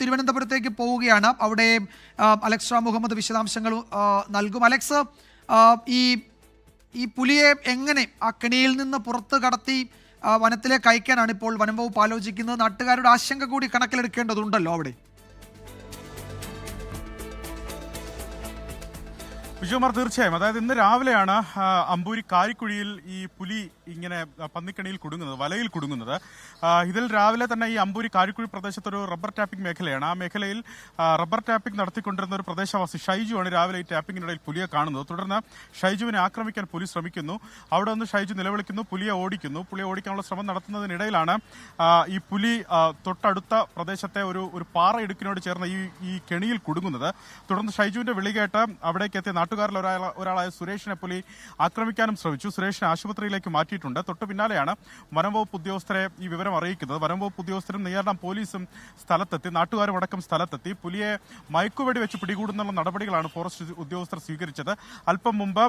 തിരുവനന്തപുരത്തേക്ക് പോവുകയാണ്. അവിടെ അലക്സ് റാം മുഹമ്മദ് വിശദാംശങ്ങൾ നൽകും. അലക്സ്, ഈ പുലിയെ എങ്ങനെ ആ കെണിയിൽ നിന്ന് പുറത്ത് കടത്തി വനത്തിലേക്ക് അയക്കാനാണ് ഇപ്പോൾ വനം വകുപ്പ് ആലോചിക്കുന്നത്? നാട്ടുകാരുടെ ആശങ്ക കൂടി കണക്കിലെടുക്കേണ്ടതുണ്ടല്ലോ അവിടെ. വിജയകുമാർ, തീർച്ചയായും. അതായത് ഇന്ന് രാവിലെയാണ് അമ്പൂരി കാരിക്കുഴിയിൽ ഈ പുലി ഇങ്ങനെ പന്നിക്കണിയിൽ കുടുങ്ങുന്നത്, വലയിൽ കുടുങ്ങുന്നത്. ഇതിൽ രാവിലെ തന്നെ ഈ അമ്പൂരി കാരിക്കുഴി പ്രദേശത്തൊരു റബ്ബർ ടാപ്പിംഗ് മേഖലയാണ്. ആ മേഖലയിൽ റബ്ബർ ടാപ്പിംഗ് നടത്തിക്കൊണ്ടിരുന്ന ഒരു പ്രദേശവാസി ഷൈജുവാണ് രാവിലെ ഈ ടാപ്പിംഗിനിടയിൽ പുലിയെ കാണുന്നത്. തുടർന്ന് ഷൈജുവിനെ ആക്രമിക്കാൻ പുലി ശ്രമിക്കുന്നു. അവിടെ നിന്ന് ഷൈജു നിലവിളിക്കുന്നു, പുലിയെ ഓടിക്കുന്നു. പുലിയെ ഓടിക്കാനുള്ള ശ്രമം നടത്തുന്നതിനിടയിലാണ് ഈ പുലി തൊട്ടടുത്ത പ്രദേശത്തെ ഒരു പാറയിടുക്കിനോട് ചേർന്ന് ഈ കെണിയിൽ കുടുങ്ങുന്നത്. തുടർന്ന് ഷൈജുവിന്റെ വിളി കേട്ട് അവിടേക്ക് എത്തിയ നാട്ടുകാരിൽ ഒരാളായ സുരേഷിനെ പുലി ആക്രമിക്കാനും ശ്രമിച്ചു. സുരേഷിനെ ആശുപത്രിയിലേക്ക് മാറ്റിയിട്ടുണ്ട്. തൊട്ടു പിന്നാലെയാണ് വനംവകുപ്പ് ഉദ്യോഗസ്ഥരെ ഈ വിവരം അറിയിക്കുന്നത്. വനംവകുപ്പ് ഉദ്യോഗസ്ഥരും നെയ്യാർഡാം പോലീസും സ്ഥലത്തെത്തി, നാട്ടുകാരും അടക്കം സ്ഥലത്തെത്തി. പുലിയെ മയക്കുവെടി വെച്ച് പിടികൂടുന്നുള്ള നടപടികളാണ് ഫോറസ്റ്റ് ഉദ്യോഗസ്ഥർ സ്വീകരിച്ചത്. അല്പം മുമ്പ്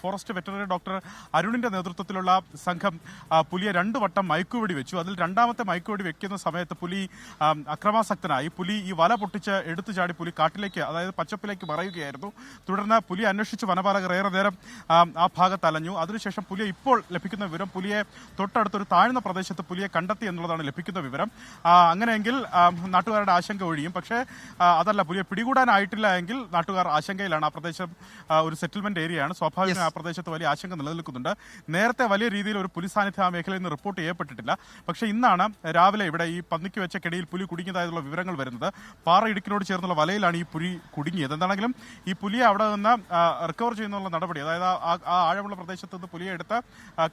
ഫോറസ്റ്റ് വെറ്ററിനറി ഡോക്ടർ അരുണിന്റെ നേതൃത്വത്തിലുള്ള സംഘം പുലിയെ 2 വട്ടം മയക്കുവെടി വെച്ചു. അതിൽ രണ്ടാമത്തെ മയക്കുവെടി വെക്കുന്ന സമയത്ത് പുലി അക്രമാസക്തനായി. പുലി ഈ വല പൊട്ടിച്ച് എടുത്തു ചാടി പുലി കാട്ടിലേക്ക്, അതായത് പച്ചപ്പിലേക്ക് മറയുകയായിരുന്നു. തുടർന്ന് പുലി അന്വേഷിച്ച് വനപാലകർ ഏറെ നേരം ആ ഭാഗത്ത് അലഞ്ഞു. അതിനുശേഷം പുലിയെ ഇപ്പോൾ ലഭിക്കുന്ന വിവരം, പുലിയെ തൊട്ടടുത്തൊരു താഴ്ന്ന പ്രദേശത്ത് പുലിയെ കണ്ടെത്തി എന്നുള്ളതാണ് ലഭിക്കുന്ന വിവരം. അങ്ങനെയെങ്കിൽ നാട്ടുകാരുടെ ആശങ്ക ഒഴിയും. പക്ഷേ അതല്ല, പുലിയെ പിടികൂടാനായിട്ടില്ല എങ്കിൽ നാട്ടുകാർ ആശങ്കയിലാണ്. ആ പ്രദേശം ഒരു സെറ്റിൽമെന്റ് ഏരിയയാണ്. സ്വാഭാവികമായി ആ പ്രദേശത്ത് വലിയ ആശങ്ക നിലനിൽക്കുന്നുണ്ട്. നേരത്തെ വലിയ രീതിയിൽ ഒരു പുലി സാന്നിധ്യം ആ മേഖലയിൽ നിന്ന് റിപ്പോർട്ട് ചെയ്യപ്പെട്ടിട്ടില്ല. പക്ഷേ ഇന്നാണ് രാവിലെ ഇവിടെ ഈ പന്നിക്ക് വെച്ച കെണിയിൽ പുലി കുടുങ്ങിയതായുള്ള വിവരങ്ങൾ വരുന്നത്. പാറ ഇടുക്കിനോട് ചേർന്നുള്ള വലയിലാണ് ഈ പുലി കുടുങ്ങിയത്. എന്താണെങ്കിലും ഈ പുലിയെ അവിടെ നിന്ന് റിക്കവർ ചെയ്യുന്നുള്ള നടപടി, അതായത് ആ ആഴമുള്ള പ്രദേശത്ത് നിന്ന് പുലിയെ എടുത്ത്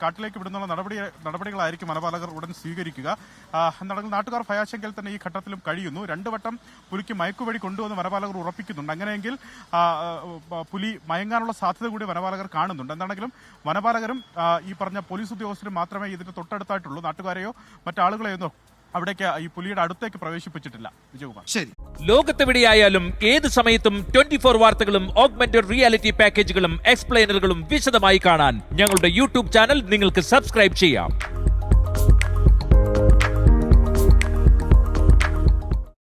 കാട്ടിലേക്ക് വിടുന്നുള്ള നടപടികളായിരിക്കും വനപാലകർ ഉടൻ സ്വീകരിക്കുക. എന്താണെങ്കിലും നാട്ടുകാർ ഭയാശങ്കയിൽ തന്നെ ഈ ഘട്ടത്തിലും കഴിയുന്നു. 2 വട്ടം പുലിക്ക് മയക്കുവെടി കൊണ്ടുവന്ന് വനപാലകർ ഉറപ്പിക്കുന്നുണ്ട്. അങ്ങനെയെങ്കിൽ പുലി മയങ്ങാനുള്ള സാധ്യത കൂടി വനപാലകർ കാണുന്നുണ്ട്. എന്താണെങ്കിലും വനപാലകരും ഈ പറഞ്ഞ പോലീസ് ഉദ്യോഗസ്ഥരും മാത്രമേ ഇതിന് തൊട്ടടുത്തായിട്ടുള്ളൂ. നാട്ടുകാരെയോ മറ്റാളുകളെയോ അവിടേക്ക് ഈ പുലിയുടെ അടുത്തേക്ക് പ്രവേശിപ്പിച്ചിട്ടില്ല. വിജയകുമാർ, ശരി. ലോകത്തെവിടെയായാലും ഏത് സമയത്തും 24 വാർത്തകളും ഓഗ്മെന്റഡ് റിയാലിറ്റി പാക്കേജുകളും എക്സ്പ്ലെയിനറുകളും വിശദമായി കാണാൻ ഞങ്ങളുടെ യൂട്യൂബ് ചാനൽ നിങ്ങൾക്ക് സബ്സ്ക്രൈബ് ചെയ്യാം.